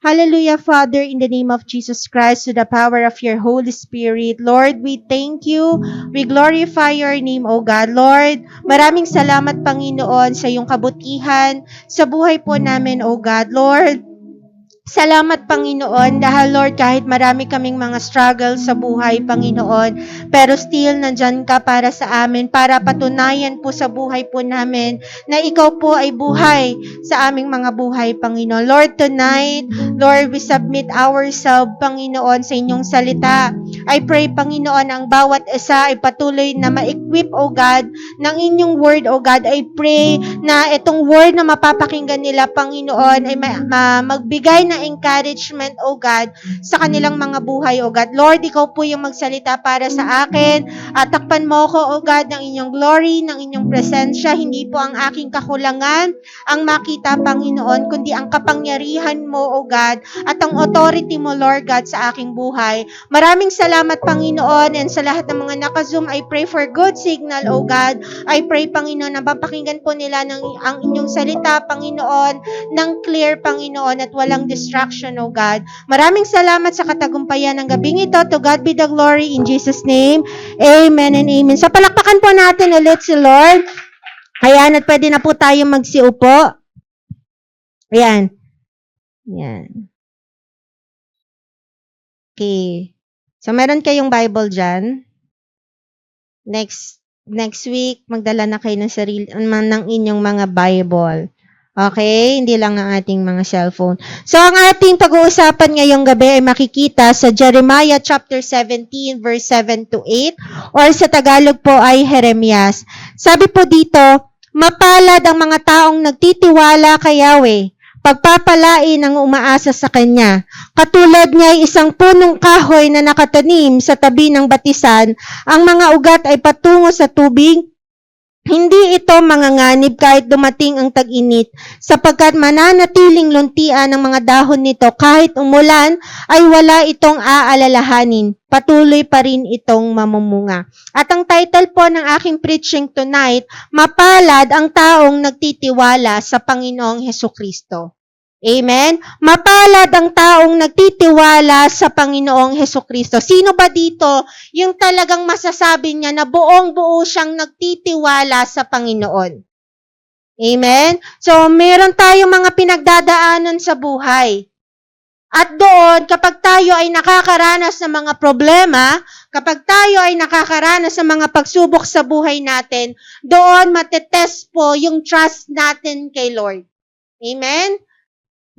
Hallelujah, Father, in the name of Jesus Christ, to the power of your Holy Spirit. Lord, we thank you. We glorify your name, O God. Lord, maraming salamat, Panginoon, sa iyong kabutihan sa buhay po namin, O God. Lord, salamat, Panginoon, dahil Lord, kahit marami kaming mga struggle sa buhay, Panginoon, pero still nandyan ka para sa amin, para patunayan po sa buhay po namin na ikaw po ay buhay sa aming mga buhay, Panginoon. Lord, tonight, Lord, we submit ourselves, Panginoon, sa inyong salita. I pray, Panginoon, ang bawat isa ay patuloy na ma-equip, O God, ng inyong word, O God. I pray na itong word na mapapakinggan nila, Panginoon, ay magbigay na encouragement, O God, sa kanilang mga buhay, O God. Lord, ikaw po yung magsalita para sa akin. Takpan mo ko, O God, ng inyong glory, ng inyong presensya. Hindi po ang aking kakulangan ang makita, Panginoon, kundi ang kapangyarihan mo, O God, at ang authority mo, Lord God, sa aking buhay. Maraming salamat, Panginoon, and sa lahat ng mga naka-Zoom, I pray for good signal, O God. I pray, Panginoon, na mapakinggan po nila ang inyong salita, Panginoon, ng clear, Panginoon, at walang distraction, O God. Maraming salamat sa katagumpayan ng gabing ito. To God be the glory in Jesus' name. Amen and amen. So, palakpakan po natin ulit si Lord. Ayan, at pwede na po tayo magsiupo. Ayan. Ayan. Okay. So, meron kayong Bible dyan. Next week, magdala na kayo ng ng inyong mga Bible. Okay? Hindi lang ang ating mga cellphone. So, ang ating pag-uusapan ngayong gabi ay makikita sa Jeremiah chapter 17, verse 7 to 8, or sa Tagalog po ay Jeremias. Sabi po dito, mapalad ang mga taong nagtitiwala kay Yahweh, pagpapalain ang umaasa sa Kanya. Katulad niya ay isang punong kahoy na nakatanim sa tabi ng batisan, ang mga ugat ay patungo sa tubig. Hindi ito manganganib kahit dumating ang tag-init, sapagkat mananatiling luntian ang mga dahon nito kahit umulan ay wala itong aalalahanin. Patuloy pa rin itong mamumunga. At ang title po ng aking preaching tonight, mapalad ang taong nagtitiwala sa Panginoong Hesukristo. Amen? Mapalad ang taong nagtitiwala sa Panginoong Hesukristo. Sino ba dito yung talagang masasabi niya na buong-buo siyang nagtitiwala sa Panginoon? Amen? So, meron tayong mga pinagdadaanan sa buhay. At doon, kapag tayo ay nakakaranas ng mga problema, kapag tayo ay nakakaranas ng mga pagsubok sa buhay natin, doon matetest po yung trust natin kay Lord. Amen?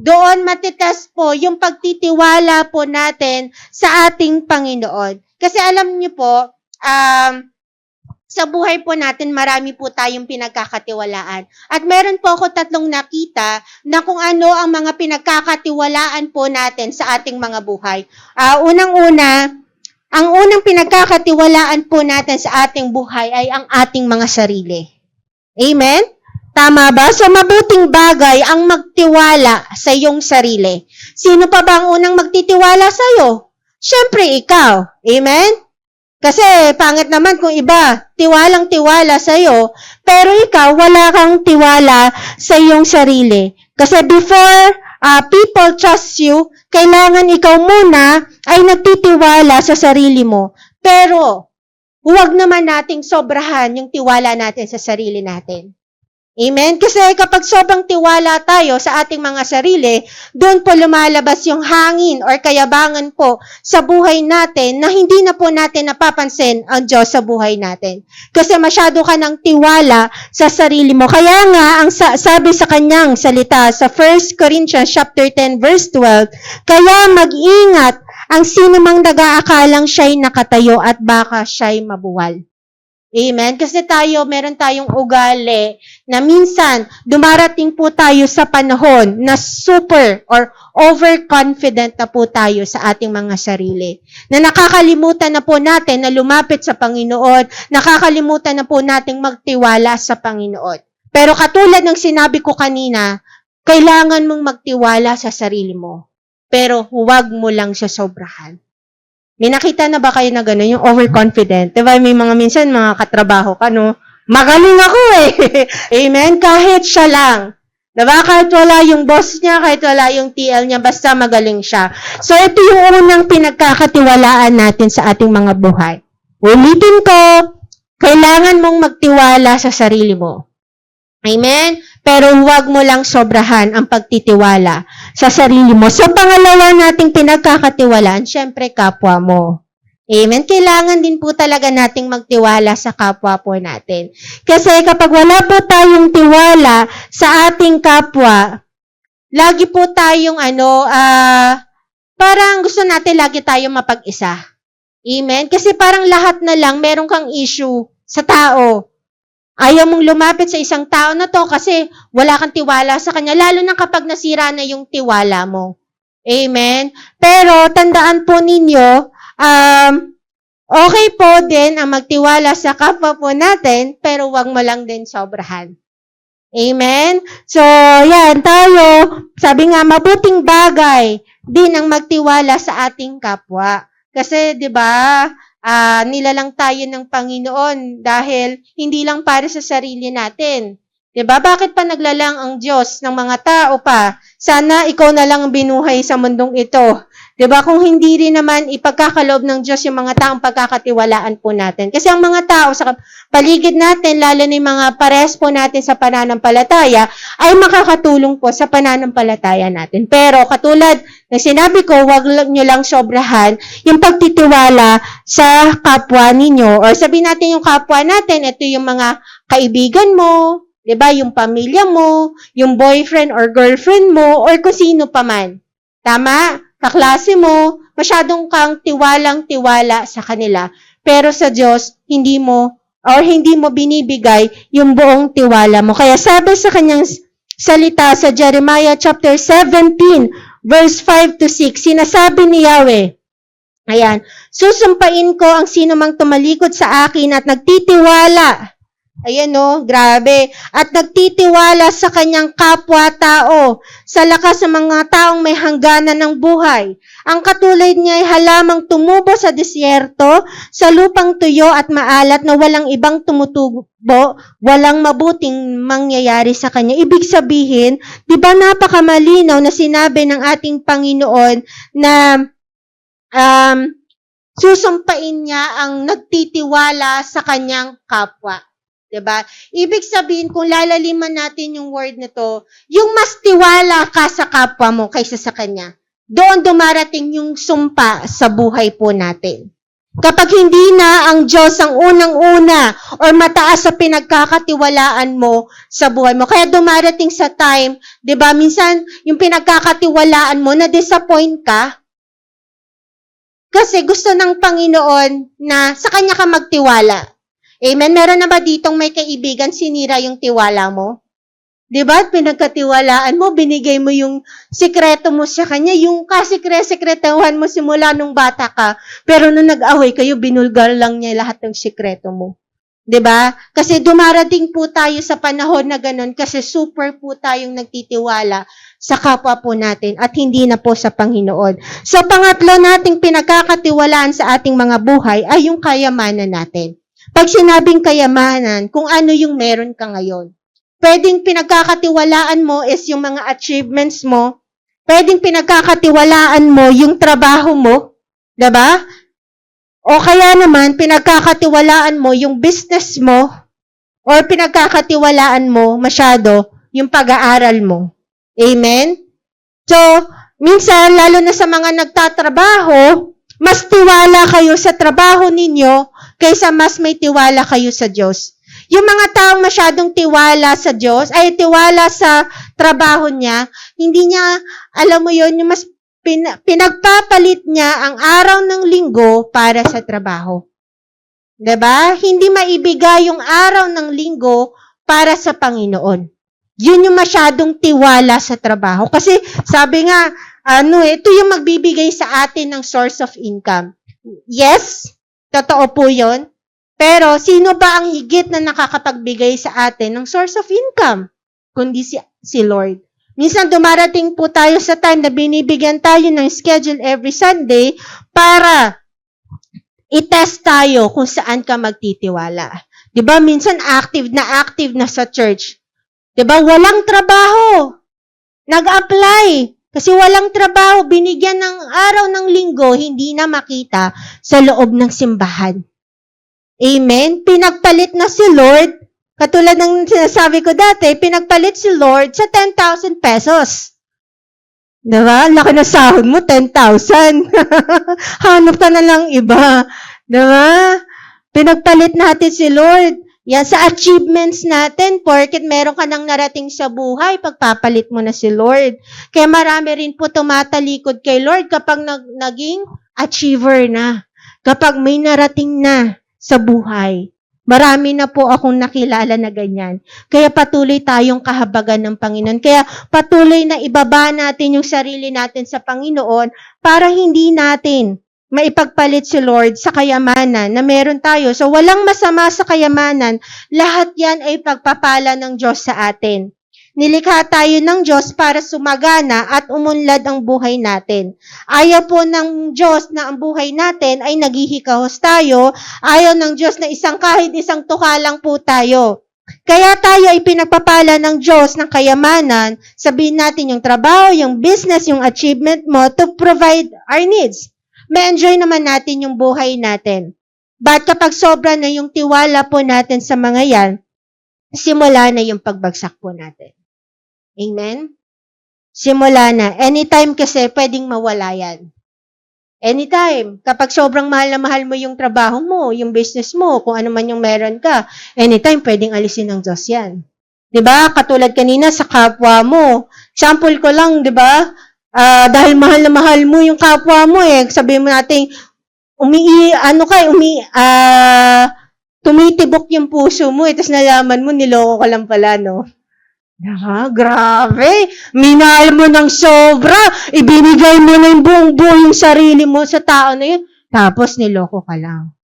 Doon matitest po yung pagtitiwala po natin sa ating Panginoon. Kasi alam niyo po, sa buhay po natin, marami po tayong pinagkakatiwalaan. At meron po ako 3 nakita na kung ano ang mga pinagkakatiwalaan po natin sa ating mga buhay. Unang-una, ang unang pinagkakatiwalaan po natin sa ating buhay ay ang ating mga sarili. Amen? Tama ba? So, mabuting bagay ang magtiwala sa iyong sarili. Sino pa ba ang unang magtitiwala sa iyo? Siyempre, ikaw. Amen? Kasi, pangit naman kung iba, tiwalang-tiwala sa iyo, pero ikaw, wala kang tiwala sa iyong sarili. Kasi before people trust you, kailangan ikaw muna ay nagtitiwala sa sarili mo. Pero, huwag naman nating sobrahan yung tiwala natin sa sarili natin. Amen? Kasi kapag sobrang tiwala tayo sa ating mga sarili, doon po lumalabas yung hangin or kayabangan po sa buhay natin na hindi na po natin napapansin ang Diyos sa buhay natin. Kasi masyado ka ng tiwala sa sarili mo. Kaya nga, ang sabi sa kanyang salita sa 1 Corinthians chapter 10 verse 12, kaya mag-ingat ang sino mang nag-aakalang siya'y nakatayo at baka siya'y mabuwal. Amen? Kasi meron tayong ugali na minsan dumarating po tayo sa panahon na super or overconfident na po tayo sa ating mga sarili. Na nakakalimutan na po natin na lumapit sa Panginoon, nakakalimutan na po nating magtiwala sa Panginoon. Pero katulad ng sinabi ko kanina, kailangan mong magtiwala sa sarili mo. Pero huwag mo lang siya sobrahan. May nakita na ba kayo na gano'n, yung overconfident? Diba, may mga minsan, mga katrabaho ka, no? Magaling ako eh. Amen? Kahit siya lang. Diba? Kahit wala yung boss niya, kahit wala yung TL niya, basta magaling siya. So, ito yung unang pinagkakatiwalaan natin sa ating mga buhay. Ulitin ko, kailangan mong magtiwala sa sarili mo. Amen? Pero huwag mo lang sobrahan ang pagtitiwala sa sarili mo. So, pangalawa nating pinagkakatiwalaan, syempre kapwa mo. Amen? Kailangan din po talaga nating magtiwala sa kapwa po natin. Kasi kapag wala po tayong tiwala sa ating kapwa, lagi po tayong parang gusto natin lagi tayong mapag-isa. Amen? Kasi parang lahat na lang meron kang issue sa tao. Ayaw mong lumapit sa isang tao na to kasi wala kang tiwala sa kanya, lalo na kapag nasira na yung tiwala mo. Amen? Pero tandaan po ninyo, okay po din ang magtiwala sa kapwa po natin, pero wag mo lang din sobrahan. Amen? So, yan, tayo, sabi nga, mabuting bagay din ang magtiwala sa ating kapwa. Kasi, di ba, nilalang tayo ng Panginoon dahil hindi lang para sa sarili natin. Di ba? Bakit pa naglalang ang Diyos ng mga tao pa? Sana ikaw na lang ang binuhay sa mundong ito. Di ba? Kung hindi rin naman ipagkakaloob ng Diyos yung mga taong pagkakatiwalaan po natin. Kasi ang mga tao sa paligid natin, lalo na yung mga pares po natin sa pananampalataya, ay makakatulong po sa pananampalataya natin. Pero katulad ng sinabi ko, huwag nyo lang sobrahan yung pagtitiwala sa kapwa ninyo. Or sabihin natin yung kapwa natin, ito yung mga kaibigan mo, diba? Yung pamilya mo, yung boyfriend or girlfriend mo, or kung sino pa man. Tama? Kaklase mo, masyadong kang tiwalang-tiwala sa kanila. Pero sa Diyos, hindi mo binibigay yung buong tiwala mo. Kaya sabi sa kanyang salita sa Jeremiah chapter 17, verse 5 to 6, sinasabi ni Yahweh, ayan, susumpain ko ang sino mang tumalikod sa akin at nagtitiwala. Ayan o, grabe. At nagtitiwala sa kanyang kapwa-tao, sa lakas ng mga taong may hangganan ng buhay. Ang katulad niya ay halamang tumubo sa disyerto, sa lupang tuyo at maalat na walang ibang tumutubo, walang mabuting mangyayari sa kanya. Ibig sabihin, di ba napakamalinaw na sinabi ng ating Panginoon na susumpain niya ang nagtitiwala sa kanyang kapwa. Diba? Ibig sabihin, kung lalaliman natin yung word na to, yung mas tiwala ka sa kapwa mo kaysa sa kanya, doon dumarating yung sumpa sa buhay po natin. Kapag hindi na ang Diyos ang unang-una or mataas sa pinagkakatiwalaan mo sa buhay mo. Kaya dumarating sa time, diba, minsan yung pinagkakatiwalaan mo, na-disappoint ka, kasi gusto ng Panginoon na sa Kanya ka magtiwala. Amen? Meron na ba ditong may kaibigan sinira yung tiwala mo? Diba? Pinagkatiwalaan mo, binigay mo yung sikreto mo sa kanya, yung kasikretuhan mo simula nung bata ka, pero nung nag-away kayo, binulgar lang niya lahat ng sikreto mo. Diba? Kasi dumarating po tayo sa panahon na ganun kasi super po tayong nagtitiwala sa kapwa po natin at hindi na po sa Panginoon. So, pangatlo nating pinagkakatiwalaan sa ating mga buhay ay yung kayamanan natin. Pag sinabing kayamanan, kung ano yung meron ka ngayon. Pwedeng pinagkakatiwalaan mo is yung mga achievements mo. Pwedeng pinagkakatiwalaan mo yung trabaho mo. Diba? O kaya naman, pinagkakatiwalaan mo yung business mo. Or pinagkakatiwalaan mo masyado yung pag-aaral mo. Amen? So, minsan, lalo na sa mga nagtatrabaho, mas tiwala kayo sa trabaho ninyo kaysa mas may tiwala kayo sa Diyos. Yung mga taong masyadong tiwala sa Diyos, ay tiwala sa trabaho niya, hindi niya, alam mo yun, yung mas pinagpapalit niya ang araw ng linggo para sa trabaho. Diba? Hindi maibigay yung araw ng linggo para sa Panginoon. Yun yung masyadong tiwala sa trabaho. Kasi sabi nga, ito yung magbibigay sa atin ng source of income. Yes, totoo po yun. Pero sino ba ang higit na nakakapagbigay sa atin ng source of income? Kundi si Lord. Minsan dumarating po tayo sa time na binibigyan tayo ng schedule every Sunday para i-test tayo kung saan ka magtitiwala. Diba? Minsan active na sa church. 'Diba? Walang trabaho. Nag-apply. Kasi walang trabaho, binigyan ng araw ng linggo, hindi na makita sa loob ng simbahan. Amen? Pinagpalit na si Lord, katulad ng sinasabi ko dati, pinagpalit si Lord sa 10,000 pesos. Diba? Laki na sahod mo, 10,000. Hanap ka na lang iba. Diba? Pinagpalit natin si Lord. Yan, sa achievements natin, porket meron ka nang narating sa buhay, pagpapalit mo na si Lord. Kaya marami rin po tumatalikod kay Lord kapag naging achiever na. Kapag may narating na sa buhay. Marami na po akong nakilala na ganyan. Kaya patuloy tayong kahabagan ng Panginoon. Kaya patuloy na ibaba natin yung sarili natin sa Panginoon para hindi natin maipagpalit si Lord sa kayamanan na meron tayo. So, walang masama sa kayamanan. Lahat yan ay pagpapala ng Diyos sa atin. Nilikha tayo ng Diyos para sumagana at umunlad ang buhay natin. Ayaw po ng Diyos na ang buhay natin ay naghihikahos tayo. Ayaw ng Diyos na kahit isang tuka lang po tayo. Kaya tayo ay pinagpapala ng Diyos ng kayamanan. Sabihin natin yung trabaho, yung business, yung achievement mo to provide our needs. May enjoy naman natin yung buhay natin. But kapag sobra na yung tiwala po natin sa mga yan, simula na yung pagbagsak po natin. Amen? Simula na. Anytime kasi pwedeng mawala yan. Anytime. Kapag sobrang mahal na mahal mo yung trabaho mo, yung business mo, kung ano man yung meron ka, anytime pwedeng alisin ng Diyos yan. 'Di ba? Katulad kanina sa kapwa mo. Example ko lang, 'di ba? Dahil mahal na mahal mo yung kapwa mo sabihin mo natin, tumitibok yung puso mo, tapos nalaman mo, niloko ka lang pala, no? Grabe! Minahal mo ng sobra, ibinigay mo na yung buong yung sarili mo sa tao na yun, tapos niloko ka lang.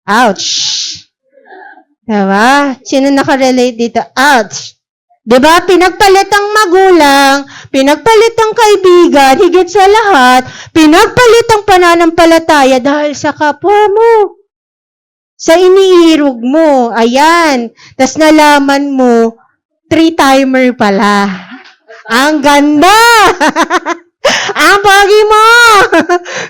Ouch! Diba? Sino nakarelate dito? Ouch! Diba? Pinagpalit ang magulang, pinagpalit ang kaibigan, higit sa lahat, pinagpalit ang pananampalataya dahil sa kapwa mo. Sa iniirog mo. Ayan. Tas nalaman mo, 3-timer pala. Ang ganda! Ang pogi mo!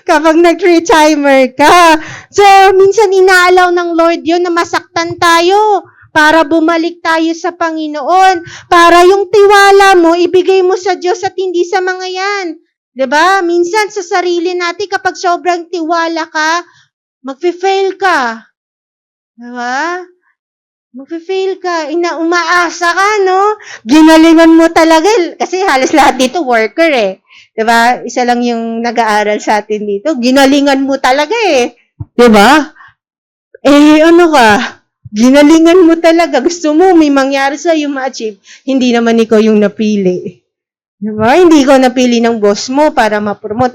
Kapag nag-3-timer ka. So, minsan inaalaw ng Lord yun na masaktan tayo. Para bumalik tayo sa Panginoon. Para yung tiwala mo, ibigay mo sa Diyos at hindi sa mga yan. 'Di ba? Minsan sa sarili natin, kapag sobrang tiwala ka, magfe-fail ka. 'Di ba? Magfe-fail ka. Umaasa ka, no? Ginalingan mo talaga. Kasi halos lahat dito worker 'Di ba? Isa lang yung nag-aaral sa atin dito. Ginalingan mo talaga 'Di ba? Ano ka? Ginalingan mo talaga. Gusto mo, may mangyari sa'yo ma-achieve. Hindi naman ikaw yung napili. Diba? Hindi ikaw napili ng boss mo para ma-promote.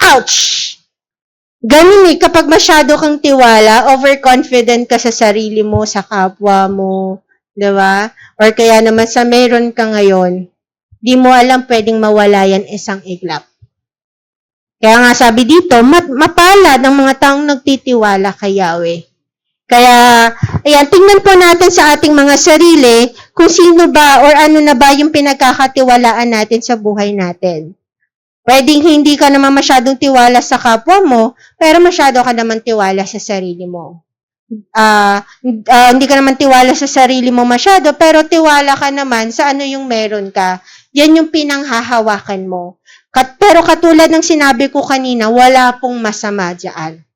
Ouch! Ganun kapag masyado kang tiwala, overconfident ka sa sarili mo, sa kapwa mo, diba? Or kaya naman sa meron ka ngayon, di mo alam pwedeng mawala yan isang iglap. Kaya nga sabi dito, mapalad ang mga taong nagtitiwala kay Yahweh. Kaya, ayan, tingnan po natin sa ating mga sarili kung sino ba or ano na ba yung pinagkakatiwalaan natin sa buhay natin. Pwedeng hindi ka naman masyadong tiwala sa kapwa mo, pero masyado ka naman tiwala sa sarili mo. Hindi ka naman tiwala sa sarili mo masyado, pero tiwala ka naman sa ano yung meron ka. Yan yung pinanghahawakan mo. Pero katulad ng sinabi ko kanina, wala pong masama dyan.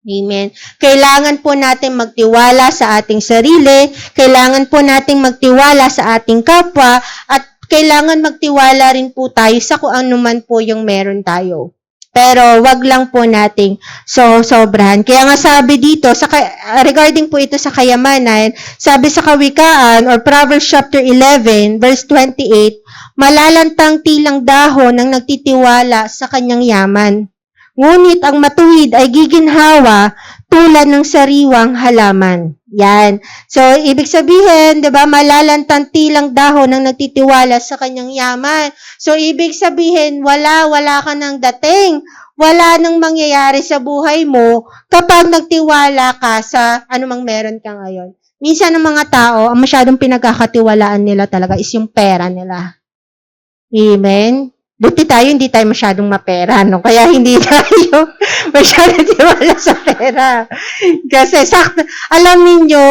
Amen. Kailangan po natin magtiwala sa ating sarili, kailangan po natin magtiwala sa ating kapwa, at kailangan magtiwala rin po tayo sa kung ano man po yung meron tayo. Pero wag lang po nating sobrahan. Kaya nga sabi dito, regarding po ito sa kayamanan, sabi sa Kawikaan or Proverbs chapter 11, verse 28, malalantang tilang dahon ng nagtitiwala sa kanyang yaman. Ngunit ang matuwid ay giginhawa tulad ng sariwang halaman. Yan. So, ibig sabihin, 'di ba, malalantang tilang dahon ng nagtitiwala sa kanyang yaman. So, ibig sabihin, wala ka nang dating. Wala nang mangyayari sa buhay mo kapag nagtiwala ka sa anumang meron ka ngayon. Minsan ng mga tao, ang masyadong pinagkakatiwalaan nila talaga is yung pera nila. Amen? Buti tayo, hindi tayo masyadong mapera, no? Kaya hindi tayo masyadong tiwala sa pera. Kasi sakto, alam niyo,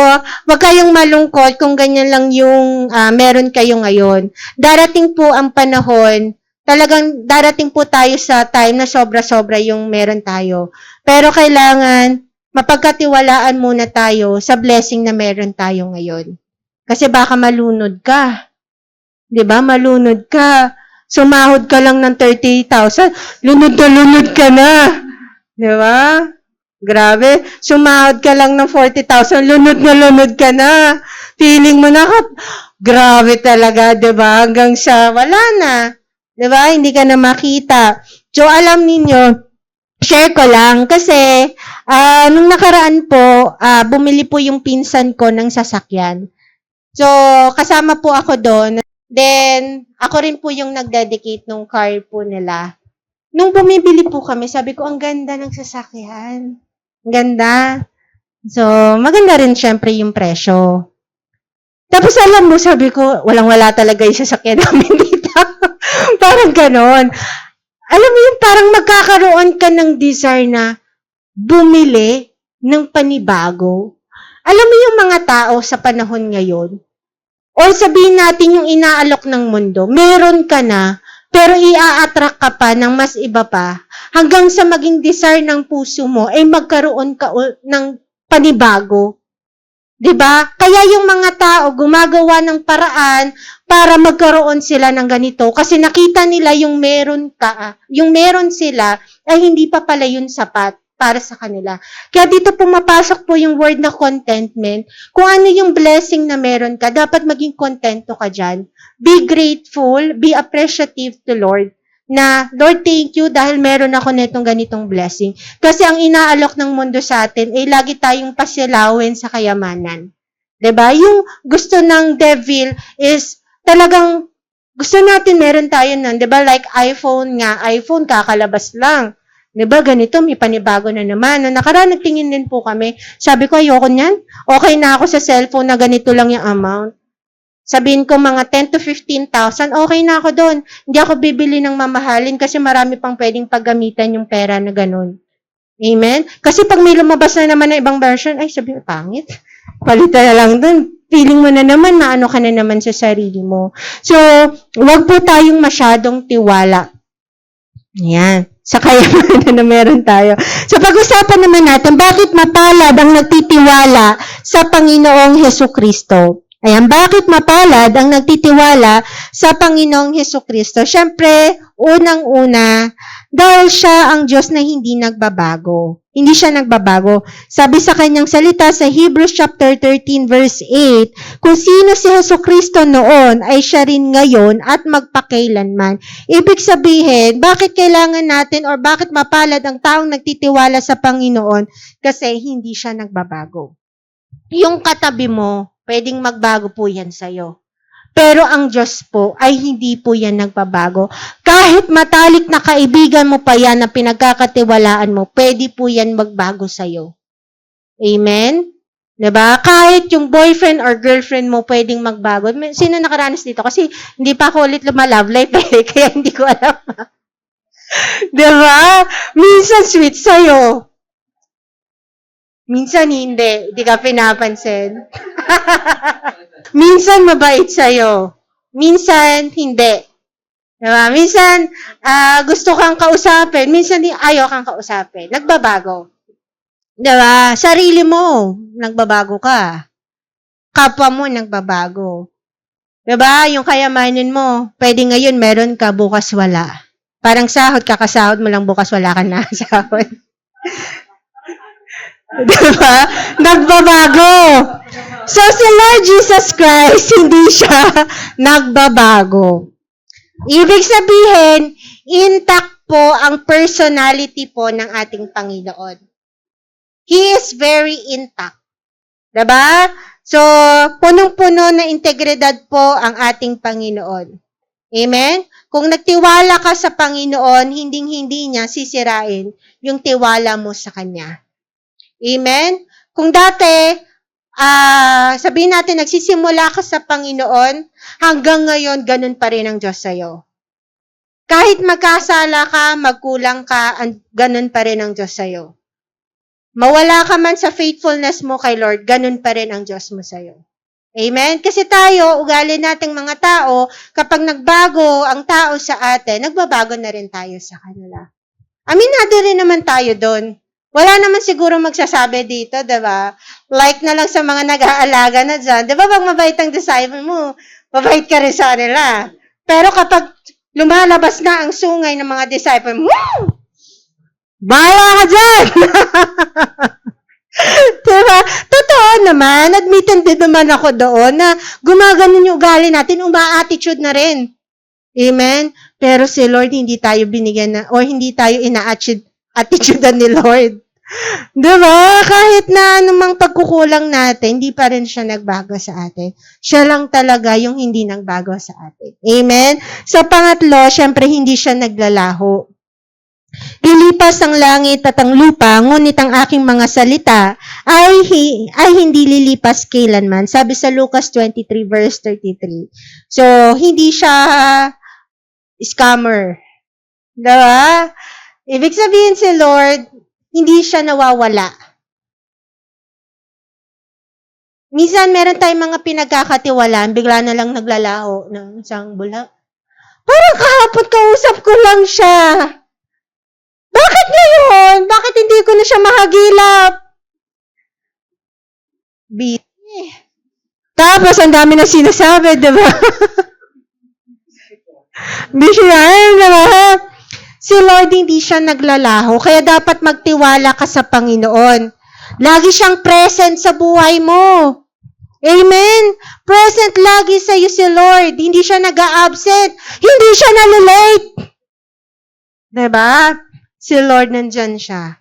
wag kayong malungkot kung ganyan lang yung meron kayo ngayon. Darating po ang panahon, talagang darating po tayo sa time na sobra-sobra yung meron tayo. Pero kailangan mapagkatiwalaan muna tayo sa blessing na meron tayo ngayon. Kasi baka malunod ka. 'Di ba? Malunod ka. Sumahod ka lang ng 30,000, lunod na lunod ka na. 'Di ba? Grabe. Sumahod ka lang ng 40,000, lunod na lunod ka na. Feeling mo na, grabe talaga, 'di ba? Hanggang sa wala na. 'Di ba? Hindi ka na makita. So, alam ninyo, share ko lang kasi nung nakaraan po, bumili po yung pinsan ko ng sasakyan. So, kasama po ako doon. Then, ako rin po yung nag-dedicate nung car po nila. Nung bumibili po kami, sabi ko, ang ganda ng sasakyan. Ang ganda. So, maganda rin syempre yung presyo. Tapos alam mo, sabi ko, walang-wala talaga yung sasakyan namin dito. Parang ganon. Alam mo yung parang magkakaroon ka ng desire na bumili ng panibago. Alam mo yung mga tao sa panahon ngayon, o sabihin natin yung inaalok ng mundo, meron ka na, pero ia-attract ka pa ng mas iba pa, hanggang sa maging desire ng puso mo, ay magkaroon ka ng panibago. 'Di ba? Kaya yung mga tao gumagawa ng paraan para magkaroon sila ng ganito kasi nakita nila yung meron sila ay hindi pa pala yun sapat para sa kanila. Kaya dito pumapasok po yung word na contentment. Kung ano yung blessing na meron ka, dapat maging kontento ka dyan. Be grateful, be appreciative to Lord. Na, Lord, thank you dahil meron ako netong ganitong blessing. Kasi ang inaalok ng mundo sa atin ay lagi tayong pasilawin sa kayamanan. 'Di ba? Yung gusto ng devil is talagang gusto natin meron tayo nun. 'Di ba? Like iPhone nga. iPhone, kakalabas lang. 'Di ba? Ganito, may panibago na naman. Noong nakaraan, nagtingin din po kami. Sabi ko, ayoko niyan. Okay na ako sa cellphone na ganito lang yung amount. Sabihin ko mga 10 to 15,000, okay na ako doon. Hindi ako bibili ng mamahalin kasi marami pang pwedeng paggamitan yung pera na ganun. Amen? Kasi pag may lumabas na naman na ibang version, ay sabi ko, pangit. Palitan na lang doon. Feeling mo na naman, maano ka na naman sa sarili mo. So, wag po tayong masyadong tiwala. Ayan. Sa kayamanan na meron tayo. So, pag-usapan naman natin, bakit mapalad ang nagtitiwala sa Panginoong Hesukristo? Ayan, bakit mapalad ang nagtitiwala sa Panginoong Hesukristo? Siyempre, unang-una, dahil siya ang Diyos na hindi nagbabago. Hindi siya nagbabago. Sabi sa kanyang salita sa Hebrews chapter 13 verse 8, kung sino si Hesukristo noon ay siya rin ngayon at magpakailanman. Ibig sabihin, bakit kailangan natin or bakit mapalad ang taong nagtitiwala sa Panginoon? Kasi hindi siya nagbabago. Yung katabi mo, pwedeng magbago po yan sa'yo. Pero ang Diyos po ay hindi po yan nagbabago. Kahit matalik na kaibigan mo pa yan na pinagkakatiwalaan mo, pwede po yan magbago sa'yo. Amen? Diba? Kahit yung boyfriend or girlfriend mo pwedeng magbago. Sino nakaranas dito? Kasi hindi pa ako ulit lumalove life kaya hindi ko alam. Diba? Minsan sweet sa'yo. Minsan hindi. Hindi ka pinapansin. Minsan mabait sa'yo. Minsan hindi. Diba? Minsan gusto kang kausapin. Minsan ayaw kang kausapin. Nagbabago. Diba? Sarili mo, nagbabago ka. Kapwa mo, nagbabago. Diba? Yung kayamanin mo, pwede ngayon meron ka, bukas wala. Parang sahod, kakasahod mo lang, bukas wala ka na sahod. Diba? Nagbabago. So, si Lord Jesus Christ, hindi siya nagbabago. Ibig sabihin, intact po ang personality po ng ating Panginoon. He is very intact. Diba? So, punong-puno na integridad po ang ating Panginoon. Amen? Kung nagtiwala ka sa Panginoon, hinding-hindi niya sisirain yung tiwala mo sa Kanya. Amen? Kung dati, sabihin natin, nagsisimula ka sa Panginoon, hanggang ngayon, ganun pa rin ang Diyos sa'yo. Kahit magkasala ka, magkulang ka, ganun pa rin ang Diyos sa'yo. Mawala ka man sa faithfulness mo kay Lord, ganun pa rin ang Diyos mo sa'yo. Amen? Kasi tayo, ugali nating mga tao, kapag nagbago ang tao sa atin, nagbabago na rin tayo sa kanila. Aminado rin naman tayo doon. Wala naman siguro magsasabi dito, diba? Like na lang sa mga nag-aalaga na dyan. Diba pag mabait ang disciple mo, mabait ka rin sa kanila. Pero kapag lumalabas na ang sungay ng mga disciple mo, bahala ka dyan! Diba? Totoo naman, admitted din naman ako doon na gumaganon yung ugali natin, uma-attitude na rin. Amen? Pero si Lord, hindi tayo binigyan na, o hindi tayo ina-attitude ni Lord. Diba? Kahit na anumang pagkukulang natin, hindi pa rin siya nagbago sa atin. Siya lang talaga yung hindi nagbago sa atin. Amen? Sa pangatlo, syempre hindi siya naglalaho. Lilipas ang langit at ang lupa, ngunit ang aking mga salita ay hindi lilipas kailanman. Sabi sa Lucas 23 verse 33. So, hindi siya scammer. Diba? Ibig sabihin si Lord, hindi siya nawawala. Minsan, meron tayong mga pinagkakatiwalaan, bigla na lang naglalaho ng isang bulak. Parang kahapon kausap ko lang siya. Bakit ngayon? Bakit hindi ko na siya mahagilap? Busy. Tapos, ang dami na sinasabi, diba? Busy na, diba? Si Lord hindi siya naglalaho, kaya dapat magtiwala ka sa Panginoon. Lagi siyang present sa buhay mo. Amen? Present lagi sa iyo si Lord. Hindi siya nag-a-absent. Hindi siya nalilate. Diba? Si Lord nandyan siya.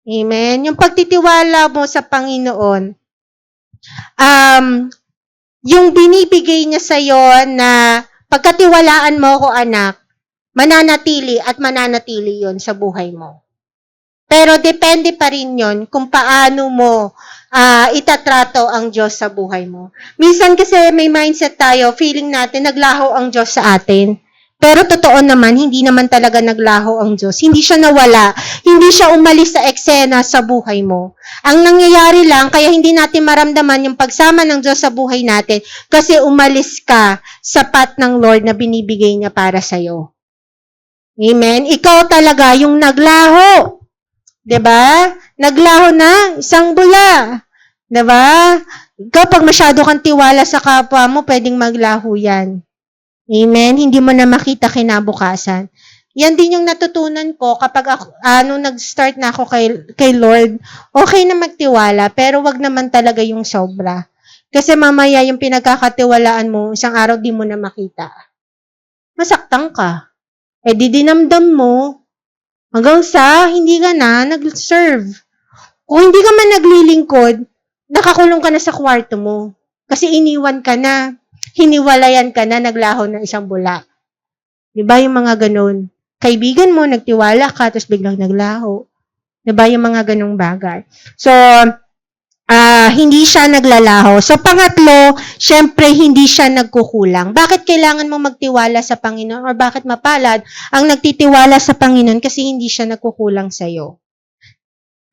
Amen? Yung pagtitiwala mo sa Panginoon, yung binibigay niya sa iyo na pagkatiwalaan mo ko anak, mananatili at mananatili yon sa buhay mo. Pero depende pa rin yon kung paano mo itatrato ang Diyos sa buhay mo. Minsan kasi may mindset tayo, feeling natin naglaho ang Diyos sa atin. Pero totoo naman, hindi naman talaga naglaho ang Diyos. Hindi siya nawala. Hindi siya umalis sa eksena sa buhay mo. Ang nangyayari lang, kaya hindi natin maramdaman yung pagsama ng Diyos sa buhay natin kasi umalis ka sa path ng Lord na binibigay niya para sa'yo. Amen? Ikaw talaga yung naglaho. 'Di ba? Naglaho na, isang bula. 'Di ba? Kapag masyado kang tiwala sa kapwa mo, pwedeng maglaho yan. Amen? Hindi mo na makita kinabukasan. Yan din yung natutunan ko kapag nag-start na ako kay Lord, okay na magtiwala, pero wag naman talaga yung sobra. Kasi mamaya yung pinagkakatiwalaan mo, isang araw di mo na makita. Masaktan ka. Di dinamdam mo, hanggang sa hindi ka na nag-serve. Kung hindi ka man naglilingkod, nakakulong ka na sa kwarto mo. Kasi iniwan ka na. Hiniwalayan ka na, naglaho ng isang bula. Diba yung mga ganun? Kaibigan mo, nagtiwala ka, tapos biglang naglaho. Diba yung mga ganung bagay? So, hindi siya naglalaho. So, pangatlo, syempre, hindi siya nagkukulang. Bakit kailangan mo magtiwala sa Panginoon? Or bakit mapalad ang nagtitiwala sa Panginoon? Kasi hindi siya nagkukulang sa'yo.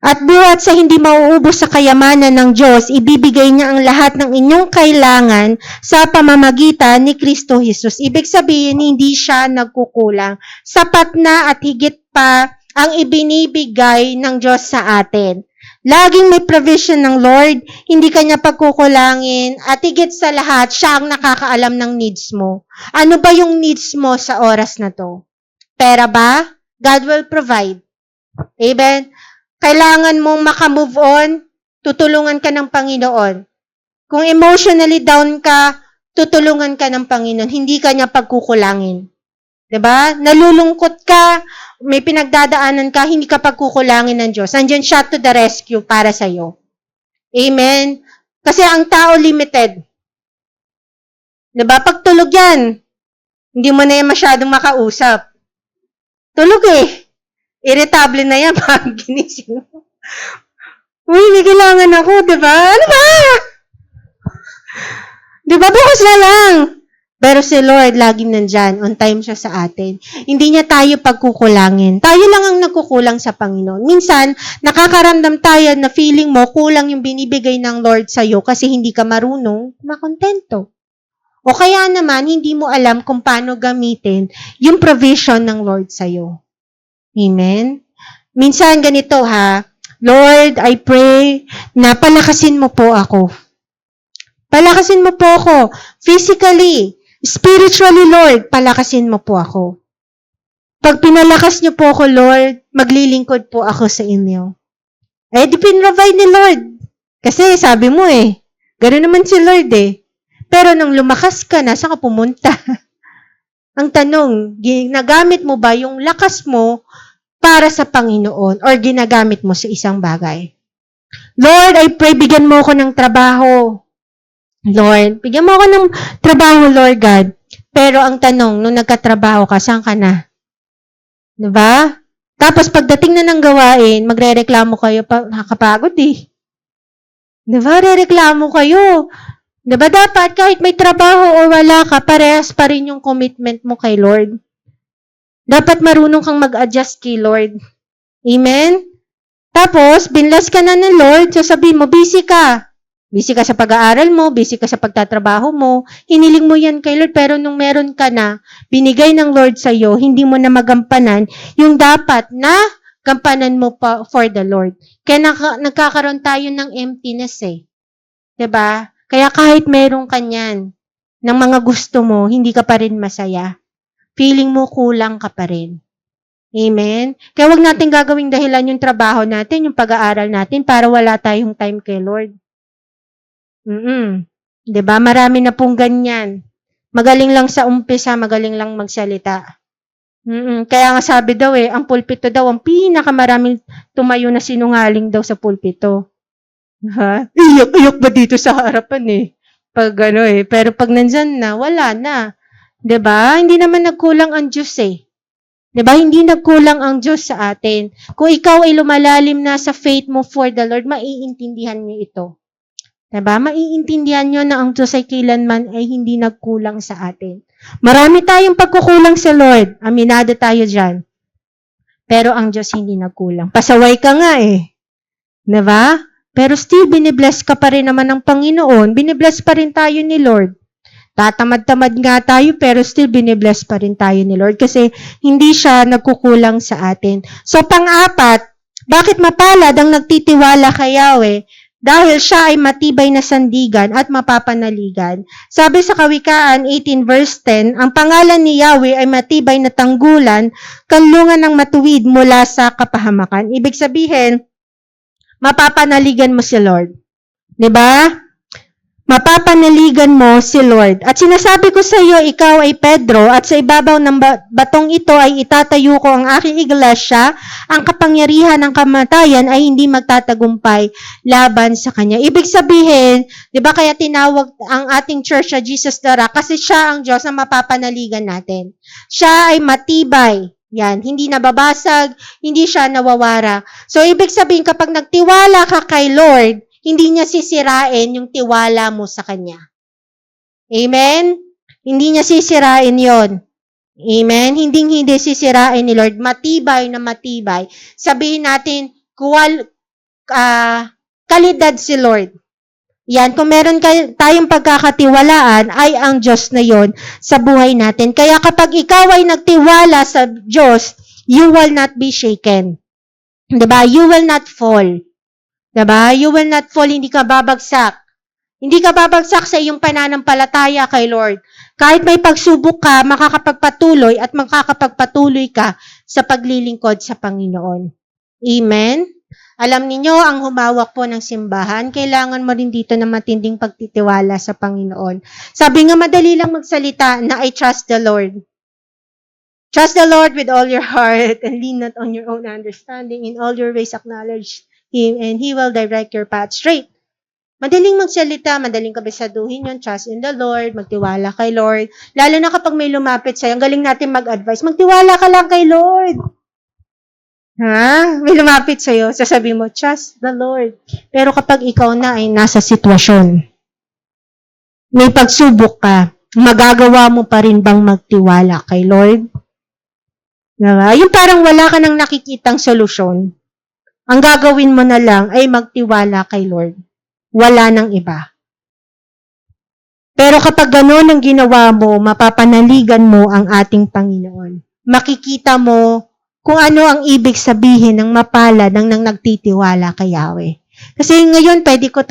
At buhat sa hindi mauubos sa kayamanan ng Diyos, ibibigay niya ang lahat ng inyong kailangan sa pamamagitan ni Kristo Jesus. Ibig sabihin, hindi siya nagkukulang. Sapat na at higit pa ang ibinibigay ng Diyos sa atin. Laging may provision ng Lord, hindi kanya pagkukulangin, at higit sa lahat, siya ang nakakaalam ng needs mo. Ano ba yung needs mo sa oras na to? Pera ba? God will provide. Amen? Kailangan mong makamove on, tutulungan ka ng Panginoon. Kung emotionally down ka, tutulungan ka ng Panginoon. Hindi ka niya pagkukulangin. 'Di ba? Nalulungkot ka, may pinagdadaanan ka, hindi ka pagkukulangin ng Diyos. Nandiyan siya to the rescue para sa iyo. Amen? Kasi ang tao limited. 'Di ba? Pag tulog yan, hindi mo na yan masyadong makausap. Tulog eh. Irritable na yan pag ginising mo. Uy, may kailangan ako, di ba? Ano ba? Di ba? Bukas na lang. Pero si Lord, laging nandyan. On time siya sa atin. Hindi niya tayo pagkukulangin. Tayo lang ang nagkukulang sa Panginoon. Minsan, nakakaramdam tayo na feeling mo kulang yung binibigay ng Lord sa'yo kasi hindi ka marunong makontento. O kaya naman, hindi mo alam kung paano gamitin yung provision ng Lord sa'yo. Amen? Minsan ganito ha, Lord, I pray na palakasin mo po ako. Palakasin mo po ako physically, spiritually, Lord, palakasin mo po ako. Pag pinalakas niyo po ako, Lord, maglilingkod po ako sa inyo. Eh, di pinrovide ni Lord. Kasi sabi mo gano'n naman si Lord Pero nung lumakas ka na, saan ka pumunta? Ang tanong, ginagamit mo ba yung lakas mo para sa Panginoon or ginagamit mo sa isang bagay? Lord, I pray, bigyan mo ako ng trabaho. Lord, bigyan mo ako ng trabaho, Lord God. Pero ang tanong, nung nagkatrabaho ka, saan ka na? Diba? Tapos pagdating na ng gawain, magre-reklamo kayo, nakakapagod Diba? Re-reklamo kayo. Diba dapat kahit may trabaho o wala ka, parehas pa rin yung commitment mo kay Lord. Dapat marunong kang mag-adjust kay Lord. Amen? Tapos, binlas ka na ng Lord, sasabihin mo, busy ka. Busy ka sa pag-aaral mo, busy ka sa pagtatrabaho mo, hiniling mo yan kay Lord, pero nung meron ka na, binigay ng Lord sa'yo, hindi mo na magampanan yung dapat na gampanan mo pa for the Lord. Kaya nagkakaroon tayo ng emptiness Diba? Kaya kahit meron ka niyan, ng mga gusto mo, hindi ka pa rin masaya. Feeling mo kulang ka pa rin. Amen? Kaya wag natin gagawing dahilan yung trabaho natin, yung pag-aaral natin, para wala tayong time kay Lord. Diba? Marami na pong ganyan. Magaling lang sa umpisa, magaling lang magsalita. Kaya nga sabi daw ang pulpito daw, ang pinakamaraming tumayo na sinungaling daw sa pulpito. Ha? Iyak ba dito sa harapan Pag pero pag nandyan na, wala na. Diba? Hindi naman nagkulang ang Diyos Diba? Hindi nagkulang ang Diyos sa atin. Kung ikaw ay lumalalim na sa faith mo for the Lord, maiintindihan niyo ito. Diba? Maiintindihan nyo na ang Diyos ay kailanman ay hindi nagkulang sa atin. Marami tayong pagkukulang sa Lord. Aminado tayo dyan. Pero ang Diyos hindi nagkulang. Pasaway ka nga Diba? Pero still, binibless ka pa rin naman ng Panginoon. Binibless pa rin tayo ni Lord. Tatamad-tamad nga tayo, pero still binibless pa rin tayo ni Lord kasi hindi siya nagkukulang sa atin. So, pang-apat, bakit mapalad ang nagtitiwala kay Yahweh? Dahil siya ay matibay na sandigan at mapapanaligan. Sabi sa Kawikaan 18 verse 10, ang pangalan ni Yahweh ay matibay na tanggulan, kanlungan ng matuwid mula sa kapahamakan. Ibig sabihin, mapapanaligan mo si Lord. 'Di ba? Mapapanaligan mo si Lord. At sinasabi ko sa iyo, ikaw ay Pedro, at sa ibabaw ng batong ito ay itatayo ko ang aking iglesia, ang kapangyarihan ng kamatayan ay hindi magtatagumpay laban sa kanya. Ibig sabihin, di ba kaya tinawag ang ating church na Jesus the Rock? Kasi siya ang Diyos na mapapanaligan natin. Siya ay matibay. Yan, hindi nababasag, hindi siya nawawara. So, ibig sabihin, kapag nagtiwala ka kay Lord, hindi niya sisirain yung tiwala mo sa Kanya. Amen? Hindi niya sisirain yon. Amen? Hindi sisirain ni Lord. Matibay na matibay. Sabihin natin, kalidad si Lord. Yan, kung meron tayong pagkakatiwalaan, ay ang Diyos na yon sa buhay natin. Kaya kapag ikaw ay nagtiwala sa Diyos, you will not be shaken. Diba? You will not fall. Diba? You will not fall, hindi ka babagsak. Hindi ka babagsak sa iyong pananampalataya kay Lord. Kahit may pagsubok ka, makakapagpatuloy at makakapagpatuloy ka sa paglilingkod sa Panginoon. Amen? Alam niyo ang humawak po ng simbahan, kailangan mo rin dito ng matinding pagtitiwala sa Panginoon. Sabi nga, madali lang magsalita na I trust the Lord. Trust the Lord with all your heart and lean not on your own understanding. In all your ways acknowledge Him and He will direct your path straight. Madaling magsalita, madaling kabisaduhin yun. Trust in the Lord, magtiwala kay Lord. Lalo na kapag may lumapit sa'yo, ang galing natin mag-advise, magtiwala ka lang kay Lord. Ha? May lumapit sa'yo, sasabihin mo, trust the Lord. Pero kapag ikaw na ay nasa sitwasyon, may pagsubok ka, magagawa mo pa rin bang magtiwala kay Lord? Diba? Yung parang wala ka nang nakikitang solusyon. Ang gagawin mo na lang ay magtiwala kay Lord. Wala nang iba. Pero kapag gano'n ang ginawa mo, mapapanaligan mo ang ating Panginoon. Makikita mo kung ano ang ibig sabihin ng mapalad ng nagtitiwala kay Yahweh. Kasi ngayon, pwede ko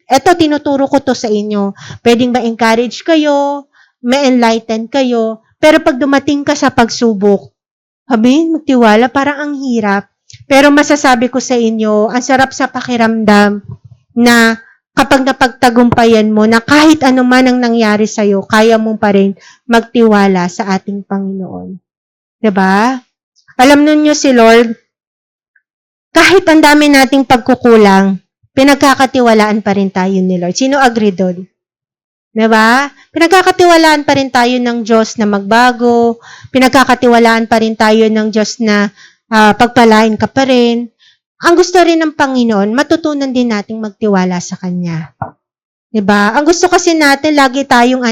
eto tinuturo ko to sa inyo. Pwedeng ma-encourage kayo, ma-enlighten kayo, pero pag dumating ka sa pagsubok, magtiwala, parang ang hirap. Pero masasabi ko sa inyo, ang sarap sa pakiramdam na kapag napagtagumpayan mo na kahit ano man ang nangyari sa'yo, kaya mo pa rin magtiwala sa ating Panginoon. Diba? Alam ninyo si Lord, kahit ang dami nating pagkukulang, pinagkakatiwalaan pa rin tayo ni Lord. Sino agree doon? Diba? Pinagkakatiwalaan pa rin tayo ng Diyos na magbago, pinagkakatiwalaan pa rin tayo ng Diyos na pagpalain ka pa rin. Ang gusto rin ng Panginoon, matutunan din nating magtiwala sa Kanya. Diba? Ang gusto kasi natin, lagi tayong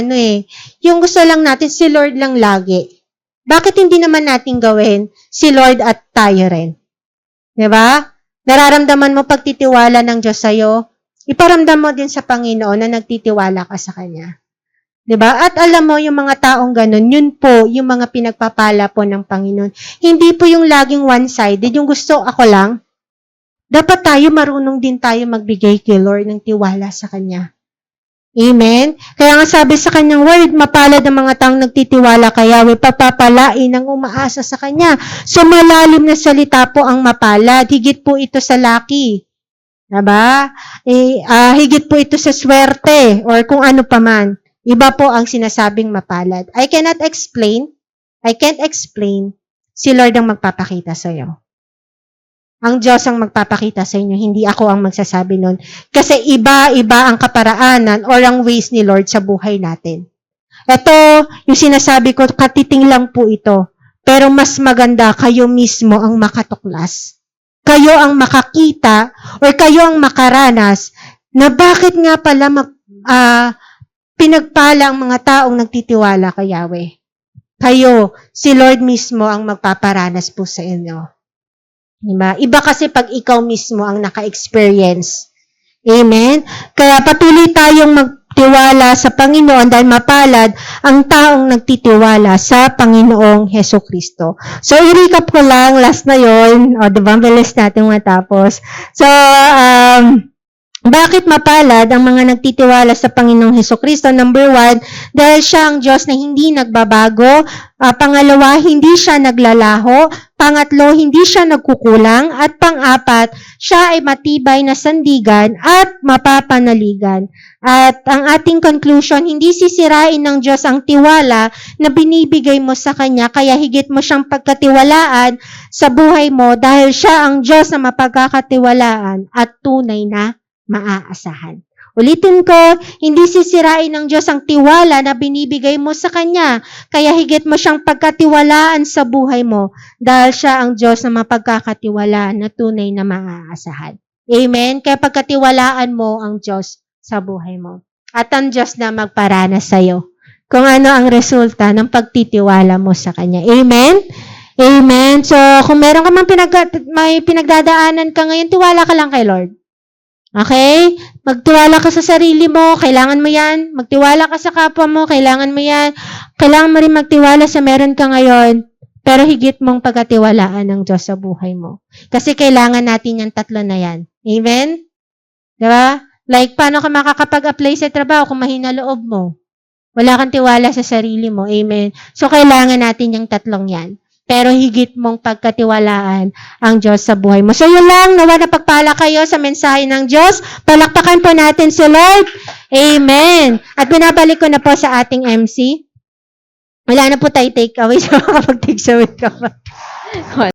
yung gusto lang natin, si Lord lang lagi. Bakit hindi naman natin gawin si Lord at tayo rin? Diba? Nararamdaman mo pagtitiwala ng Diyos sa'yo, iparamdam mo din sa Panginoon na nagtitiwala ka sa Kanya. Diba? At alam mo, yung mga taong ganun, yun po, yung mga pinagpapala po ng Panginoon. Hindi po yung laging one-sided, yung gusto ako lang. Dapat tayo, marunong din tayo magbigay kay Lord ng tiwala sa Kanya. Amen? Kaya nga sabi sa Kanyang word, mapalad ang mga taong nagtitiwala kay Yahweh, papapalain ang umaasa sa Kanya. So, malalim na salita po ang mapalad. Higit po ito sa laki. Diba? Higit po ito sa swerte or kung ano paman. Iba po ang sinasabing mapalad. I can't explain. Si Lord ang magpapakita sa iyo. Ang Diyos ang magpapakita sa inyo, hindi ako ang magsasabi nun. Kasi iba-iba ang kaparaanan or ang ways ni Lord sa buhay natin. Ito, yung sinasabi ko, katiting lang po ito. Pero mas maganda, kayo mismo ang makatuklas. Kayo ang makakita or kayo ang makaranas na bakit nga pala pinagpala ang mga taong nagtitiwala kay Yahweh. Kayo, si Lord mismo ang magpaparanas po sa inyo. Diba? Iba kasi pag ikaw mismo ang naka-experience. Amen? Kaya patuloy tayong magtiwala sa Panginoon dahil mapalad ang taong nagtitiwala sa Panginoong Hesukristo. So, i-recap ko lang, last na yun. O, diba? Bilis natin matapos. So, bakit mapalad ang mga nagtitiwala sa Panginoong Hesukristo? Number 1, dahil siya ang Diyos na hindi nagbabago. Pangalawa, hindi siya naglalaho. Pangatlo, hindi siya nagkukulang. At pang-apat, siya ay matibay na sandigan at mapapanaligan. At ang ating conclusion, hindi sisirain ng Diyos ang tiwala na binibigay mo sa Kanya, kaya higit mo siyang pagkatiwalaan sa buhay mo dahil siya ang Diyos na mapagkakatiwalaan at tunay na maaasahan. Ulitin ko, hindi sisirain ng Diyos ang tiwala na binibigay mo sa Kanya, kaya higit mo siyang pagkatiwalaan sa buhay mo dahil siya ang Diyos na mapagkakatiwalaan na tunay na maaasahan. Amen? Kaya pagkatiwalaan mo ang Diyos sa buhay mo. At ang Diyos na magparanas sa iyo kung ano ang resulta ng pagtitiwala mo sa Kanya. Amen? Amen? So, kung meron ka may pinagdadaanan ka ngayon, tiwala ka lang kay Lord. Okay? Magtiwala ka sa sarili mo, kailangan mo yan. Magtiwala ka sa kapwa mo, kailangan mo yan. Kailangan mo rin magtiwala sa meron ka ngayon, pero higit mong pagkatiwalaan ng Diyos sa buhay mo. Kasi kailangan natin yung tatlo na yan. Amen? Diba? Like, paano ka makakapag-apply sa trabaho kung mahina loob mo? Wala kang tiwala sa sarili mo. Amen? So, kailangan natin yung tatlong yan. Pero higit mong pagkatiwalaan ang Diyos sa buhay mo. So yun lang, nawa na pagpala kayo sa mensahe ng Diyos. Palakpakan po natin si Lord. Amen. At binabalik ko na po sa ating MC. Wala na po tayo take away. So kapag take away ka pa.